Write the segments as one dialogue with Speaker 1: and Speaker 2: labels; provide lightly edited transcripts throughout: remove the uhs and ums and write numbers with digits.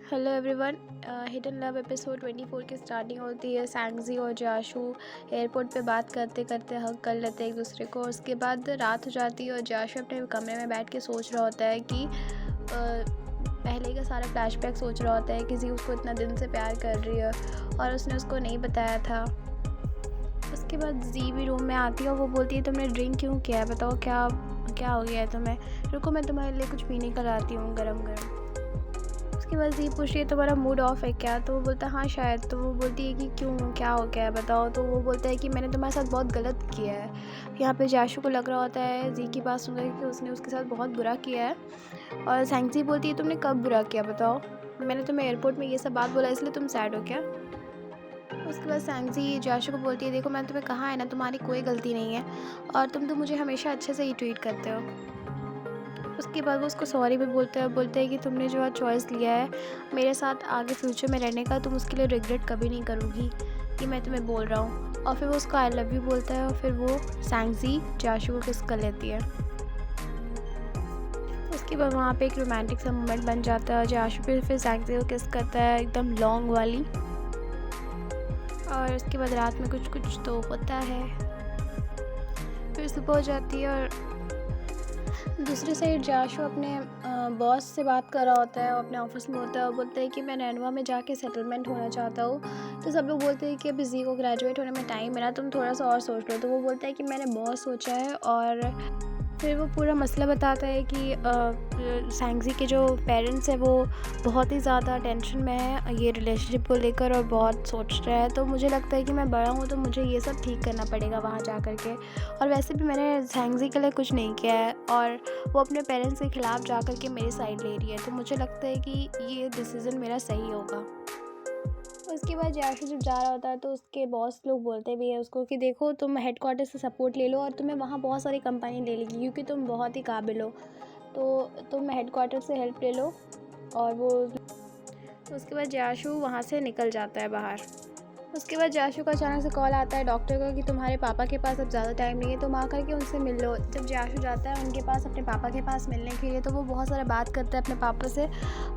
Speaker 1: Hello everyone. Hidden love episode 24 की starting होती है। सैंगजी और जाशू एयरपोर्ट पे बात करते करते हग कर लेते हैं एक दूसरे को। उसके बाद रात हो जाती है और जाशू अपने कमरे में बैठ के सोच रहा होता है कि पहले का सारा फ्लैशबैक सोच रहा होता है कि जी उसको इतना दिन से प्यार कर रही है और उसने उसको नहीं बताया था। उसके बाद जी भी रूम में आती है और वो बोलती है तुमने ड्रिंक क्यों किया है, बताओ क्या क्या हो गया है तुम्हें। रुको मैं तुम्हारे लिए कुछ पीने का लाती हूँ गरम गरम। उसके बाद जी पूछती है तुम्हारा मूड ऑफ है क्या, तो वो बोलता है हाँ शायद। तो वो बोलती है कि क्यों, क्या हो गया है बताओ। तो वो बोलता है कि मैंने तुम्हारे साथ बहुत गलत किया है। यहाँ पे जाशू को लग रहा होता है जी की बात सुनकर कि उसने उसके साथ बहुत बुरा किया है। और सैंगजी बोलती है तुमने कब बुरा किया बताओ, मैंने तुम्हें एयरपोर्ट में ये सब बात बोला इसलिए तुम सैड हो क्या। उसके बाद सैंगजी जाशू को बोलती है देखो मैंने तुम्हें कहा है ना तुम्हारी कोई गलती नहीं है और तुम तो मुझे हमेशा अच्छे से ही ट्रीट करते हो। उसके बाद वो उसको सॉरी भी बोलते हैं कि तुमने जो चॉइस लिया है मेरे साथ आगे फ्यूचर में रहने का, तुम उसके लिए रिग्रेट कभी नहीं करोगी, ये मैं तुम्हें बोल रहा हूँ। और फिर वो उसको आई लव यू बोलता है और फिर वो सैंगजी जाशू को किस कर लेती है। उसके बाद वहाँ पे एक रोमांटिक सा मोमेंट बन जाता है और जाशू फिर सैंगजी को किस करता है एकदम लॉन्ग वाली। और उसके बाद रात में कुछ कुछ तो होता है। फिर सुबह हो जाती है और दूसरी साइड जाशू अपने बॉस से बात कर रहा होता है, वो अपने ऑफिस में होता है और बोलता है कि मैं नैनवा में जाके सेटलमेंट होना चाहता हूँ। तो सब लोग बोलते हैं कि अभी जी को ग्रेजुएट होने में टाइम है ना, तुम थोड़ा सा और सोच लो। तो वो बोलता है कि मैंने बहुत सोचा है और फिर वो पूरा मसला बताता है कि सैंगजी के जो पेरेंट्स हैं वो बहुत ही ज़्यादा टेंशन में है ये रिलेशनशिप को लेकर और बहुत सोच रहा है। तो मुझे लगता है कि मैं बड़ा हूँ तो मुझे ये सब ठीक करना पड़ेगा वहाँ जा कर के। और वैसे भी मैंने सैंगजी के लिए कुछ नहीं किया है और वो अपने पेरेंट्स के ख़िलाफ़ जा कर के मेरी साइड ले रही है, तो मुझे लगता है कि ये डिसीज़न मेरा सही होगा। उसके बाद जाशू जब जा रहा होता है तो उसके बॉस लोग बोलते भी है उसको कि देखो तुम हेडक्वार्टर से सपोर्ट ले लो और तुम्हें वहाँ बहुत सारी कंपनी ले लेगी क्योंकि तुम बहुत ही काबिल हो, तो तुम हेडक्वार्टर से हेल्प ले लो। और वो तो उसके बाद जाशू वहाँ से निकल जाता है बाहर। उसके बाद जाशू का अचानक से कॉल आता है डॉक्टर का कि तुम्हारे पापा के पास अब ज़्यादा टाइम नहीं है, तुम आकर के उनसे मिल लो। जब जाशू जाता है उनके पास अपने पापा के पास मिलने के लिए तो वो बहुत सारा बात करता है अपने पापा से।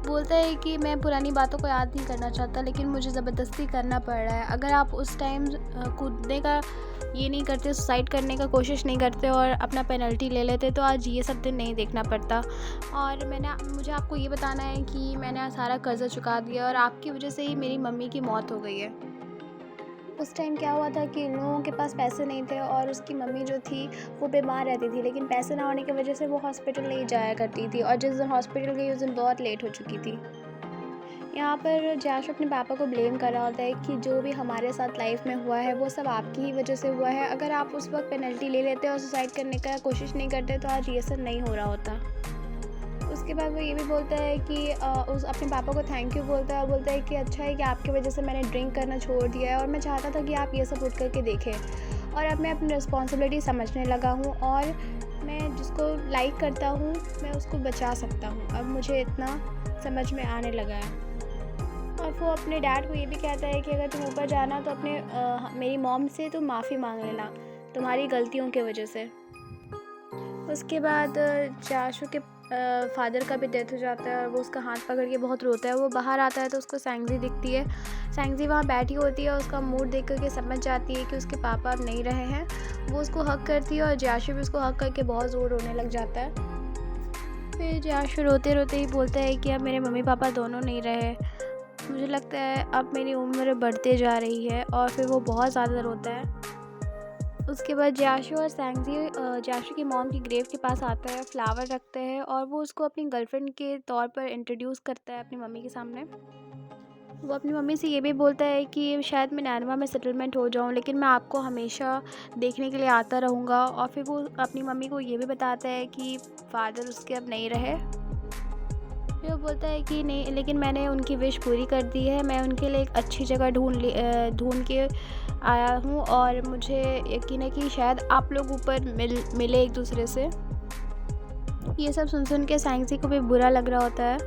Speaker 1: बोलता है कि मैं पुरानी बातों को याद नहीं करना चाहता लेकिन मुझे ज़बरदस्ती करना पड़ रहा है। अगर आप उस टाइम कूदने का ये नहीं करते, सुसाइड करने का कोशिश नहीं करते और अपना पेनल्टी ले लेते तो आज ये सब दिन नहीं देखना पड़ता। और मुझे आपको ये बताना है कि मैंने सारा कर्ज़ा चुका दिया और आपकी वजह से ही मेरी मम्मी की मौत हो गई है। उस टाइम क्या हुआ था कि इन लोगों के पास पैसे नहीं थे और उसकी मम्मी जो थी वो बीमार रहती थी, लेकिन पैसे ना होने की वजह से वो हॉस्पिटल नहीं जाया करती थी और जिस दिन हॉस्पिटल गई उस दिन बहुत लेट हो चुकी थी। यहाँ पर जाश अपने पापा को ब्लेम कर रहा होता है कि जो भी हमारे साथ लाइफ में हुआ है वो सब आपकी ही वजह से हुआ है। अगर आप उस वक्त पेनल्टी ले लेते और सुसाइड करने का कोशिश नहीं करते तो आज ये सब नहीं हो रहा होता। उसके बाद वो ये भी बोलता है कि उस अपने पापा को थैंक यू बोलता है और बोलता है कि अच्छा है कि आपकी वजह से मैंने ड्रिंक करना छोड़ दिया है और मैं चाहता था कि आप ये सब उठ करके देखें। और अब मैं अपनी रिस्पॉन्सिबिलिटी समझने लगा हूँ और मैं जिसको लाइक करता हूँ मैं उसको बचा सकता हूँ, अब मुझे इतना समझ में आने लगा है। और वो अपने डैड को ये भी कहता है कि अगर तुम ऊपर जाना तो मेरी मॉम से तुम माफ़ी मांग लेना तुम्हारी गलतियों की वजह से। उसके बाद जाशु के फादर का भी डेथ हो जाता है और वो उसका हाथ पकड़ के बहुत रोता है। वो बाहर आता है तो उसको सैंगजी दिखती है। सैंगजी वहाँ बैठी होती है और उसका मूड देख कर के समझ जाती है कि उसके पापा अब नहीं रहे हैं। वो उसको हक करती है और जाशु भी उसको हक करके बहुत ज़ोर रोने लग जाता है। फिर जाशु रोते रोते ही बोलता है कि अब मेरे मम्मी पापा दोनों नहीं रहे, मुझे लगता है अब मेरी उम्र बढ़ते जा रही है। और फिर वो बहुत ज़्यादा रोता है। उसके बाद जाशु और सैंगजी जाशु की मॉम की ग्रेव के पास आता है, फ्लावर रखता है और वो उसको अपनी गर्लफ्रेंड के तौर पर इंट्रोड्यूस करता है अपनी मम्मी के सामने। वो अपनी मम्मी से ये भी बोलता है कि शायद मैं नैनवा में सेटलमेंट हो जाऊँ लेकिन मैं आपको हमेशा देखने के लिए आता रहूँगा। और फिर वो अपनी मम्मी को ये भी बताता है कि फ़ादर उसके अब नहीं रहे। फिर वो बोलता है कि नहीं लेकिन मैंने उनकी विश पूरी कर दी है, मैं उनके लिए एक अच्छी जगह ढूंढ के आया हूँ और मुझे यकीन है कि शायद आप लोग ऊपर मिले एक दूसरे से। ये सब सुन के सैंगजी को भी बुरा लग रहा होता है।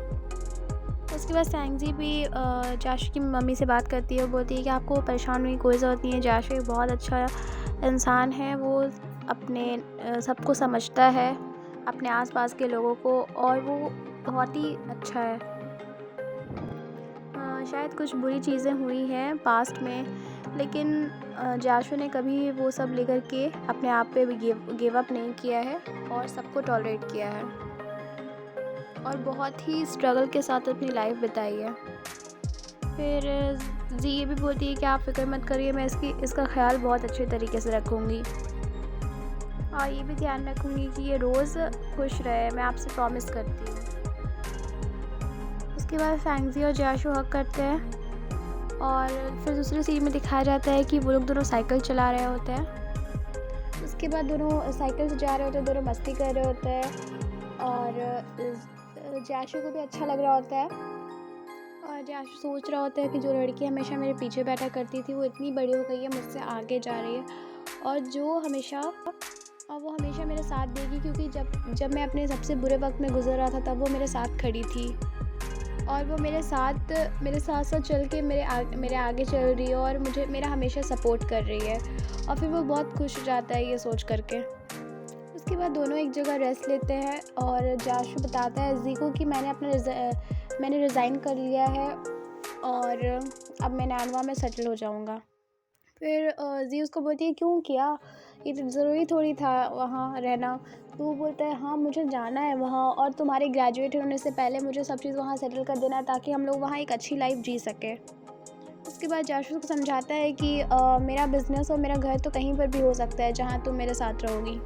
Speaker 1: उसके बाद सैंगजी भी जाशु की मम्मी से बात करती है, वो बोलती है कि आपको परेशान होने की कोई ज़रूरत नहीं है, जाशु एक बहुत अच्छा इंसान है, वो अपने सबको समझता है, अपने आसपास के लोगों को, और वो बहुत ही अच्छा है। शायद कुछ बुरी चीज़ें हुई हैं पास्ट में, लेकिन जाशु ने कभी वो सब लेकर के अपने आप पे भी गिव अप नहीं किया है और सबको टॉलरेट किया है और बहुत ही स्ट्रगल के साथ अपनी लाइफ बिताई है। फिर जी ये भी बोलती है कि आप फिक्र मत करिए, मैं इसका ख्याल बहुत अच्छे तरीके से रखूँगी और ये भी ध्यान रखूँगी कि ये रोज़ खुश रहे, मैं आपसे प्रॉमिस करती हूँ। उसके बाद फैंगजी और जाशु हक करते हैं और फिर दूसरे सीन में दिखाया जाता है कि वो लोग दोनों साइकिल चला रहे होते हैं। उसके बाद दोनों साइकिल से जा रहे होते हैं, दोनों मस्ती कर रहे होते हैं और जाशु को भी अच्छा लग रहा होता है और जाशु सोच रहा होता है कि जो लड़की हमेशा मेरे पीछे बैठा करती थी वो इतनी बड़ी हो गई है, मुझसे आगे जा रही है और वो हमेशा मेरे साथ देगी, क्योंकि जब मैं अपने सबसे बुरे वक्त में गुजर रहा था तब वो मेरे साथ खड़ी थी और वो मेरे साथ साथ चल के मेरे आगे चल रही है और मेरा हमेशा सपोर्ट कर रही है। और फिर वो बहुत खुश हो जाता है ये सोच करके। उसके बाद दोनों एक जगह रेस्ट लेते हैं और जाशु बताता है जी को कि मैंने रिज़ाइन कर लिया है और अब मैं नैनवा में सेटल हो जाऊंगा। फिर जी उसको बोलती है क्यों किया, ये तो ज़रूरी थोड़ी था वहाँ रहना। तो वो बोलता है हाँ मुझे जाना है वहाँ और तुम्हारे ग्रेजुएट होने से पहले मुझे सब चीज़ वहाँ सेटल कर देना है ताकि हम लोग वहाँ एक अच्छी लाइफ जी सकें। उसके बाद जाशु को समझाता है कि मेरा बिज़नेस और मेरा घर तो कहीं पर भी हो सकता है जहाँ तुम मेरे साथ रहोगी।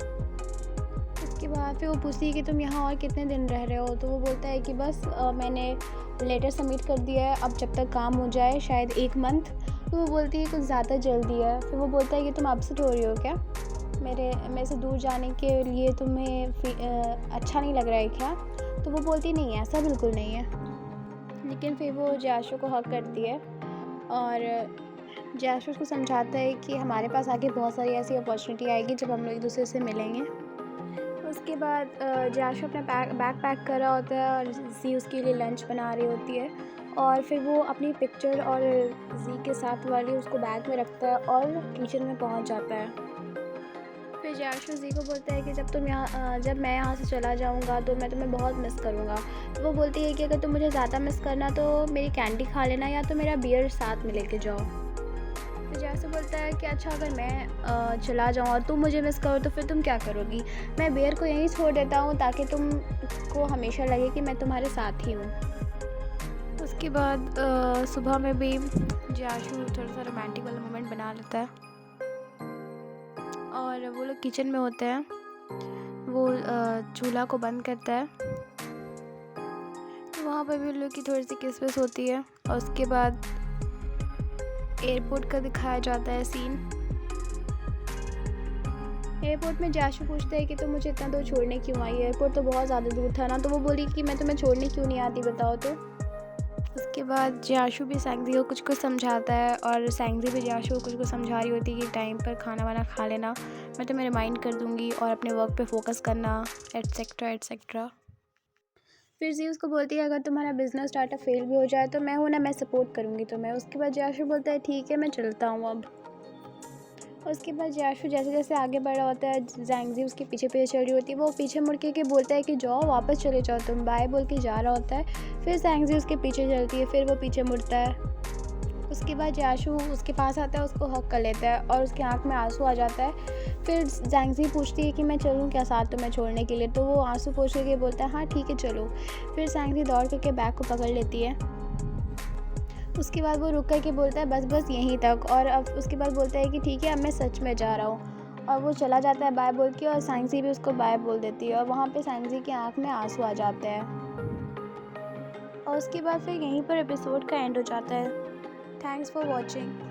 Speaker 1: उसके बाद फिर वो पूछती है कि तुम यहाँ और कितने दिन रह रहे हो। तो वो बोलता है कि बस मैंने लेटर सबमिट कर दिया है, अब जब तक काम हो जाए शायद 1 मंथ। तो वो बोलती है कुछ ज़्यादा जल्दी है। फिर वो बोलता है कि तुम अपसेट हो रही हो क्या, मेरे से दूर जाने के लिए तुम्हें अच्छा नहीं लग रहा है क्या। तो वो बोलती नहीं ऐसा बिल्कुल नहीं है। लेकिन फिर वो जाशु को हक करती है और जाशु उसको समझाता है कि हमारे पास आगे बहुत सारी ऐसी अपॉर्चुनिटी आएगी जब हम लोग एक दूसरे से मिलेंगे। उसके बाद जाशु अपना बैग पैक कर रहा होता है और जी उसके लिए लंच बना रही होती है और फिर वो अपनी पिक्चर और जी के साथ वाली उसको बैग में रखता है और किचन में पहुंच जाता है। फिर जाशु जी को बोलता है कि जब मैं यहाँ से चला जाऊँगा तो मैं तुम्हें बहुत मिस करूँगा। तो वो बोलती है कि अगर तुम मुझे ज़्यादा मिस करना तो मेरी कैंडी खा लेना या तो मेरा बियर साथ में लेके जाओ। फिर जाशु बोलता है कि अच्छा अगर मैं चला जाऊँ और तुम मुझे मिस करो तो फिर तुम क्या करोगी, मैं बियर को यहीं छोड़ देता हूँ ताकि तुमको हमेशा लगे कि मैं तुम्हारे साथ ही हूँ। उसके बाद सुबह में भी जाशु थोड़ा सा रोमांटिक वाला मोमेंट बना लेता है और वो लोग किचन में होते हैं। वो चूल्हा को बंद करता है तो वहाँ पर भी उन लोग की थोड़ी सी किसमिस होती है। और उसके बाद एयरपोर्ट का दिखाया जाता है सीन। एयरपोर्ट में जाशु पूछता है कि तुम मुझे इतना दूर छोड़ने क्यों आई, एयरपोर्ट तो बहुत ज़्यादा दूर था ना। तो वो बोली कि मैं तुम्हें छोड़ने क्यों नहीं आती बताओ तो। उसके बाद जाशु भी सैंगजी को कुछ समझाता है और सैंगजी भी जाशु को कुछ समझा रही होती है कि टाइम पर खाना वाना खा लेना, मैं तुम्हें रिमाइंड कर दूँगी और अपने वर्क पे फोकस करना एट्सेट्रा एट्सेट्रा। फिर जी उसको बोलती है अगर तुम्हारा बिज़नेस स्टार्टअप फेल भी हो जाए तो मैं हूँ ना, मैं सपोर्ट करूँगी तुम्हें। उसके बाद जाशु बोलता है ठीक है मैं चलता हूँ अब। उसके बाद जाशु जैसे जैसे आगे बढ़ रहा होता है जैंगजी उसके पीछे पीछे चल रही होती है। वो पीछे मुड़ के बोलता है कि जाओ वापस चले जाओ तुम, बाय बोल के जा रहा होता है। फिर जैंगजी उसके पीछे चलती है, फिर वो पीछे मुड़ता है। उसके बाद जाशु उसके पास आता है, उसको हक कर लेता है और उसकी आंख में आंसू आ जाता है। फिर जैंगजी पूछती है कि मैं चलूँ क्या साथ तुम्हें छोड़ने के लिए। तो वो आंसू पोंछ के बोलता है हाँ ठीक है चलो। फिर जैंगजी दौड़ करके बैग को पकड़ लेती है। उसके बाद वो रुक कर के बोलता है बस यहीं तक। और अब उसके बाद बोलता है कि ठीक है अब मैं सच में जा रहा हूँ। और वो चला जाता है बाय बोल के और सैंगजी भी उसको बाय बोल देती है और वहाँ पे सैंगजी की आंख में आंसू आ जाते हैं। और उसके बाद फिर यहीं पर एपिसोड का एंड हो जाता है। Thanks for watching.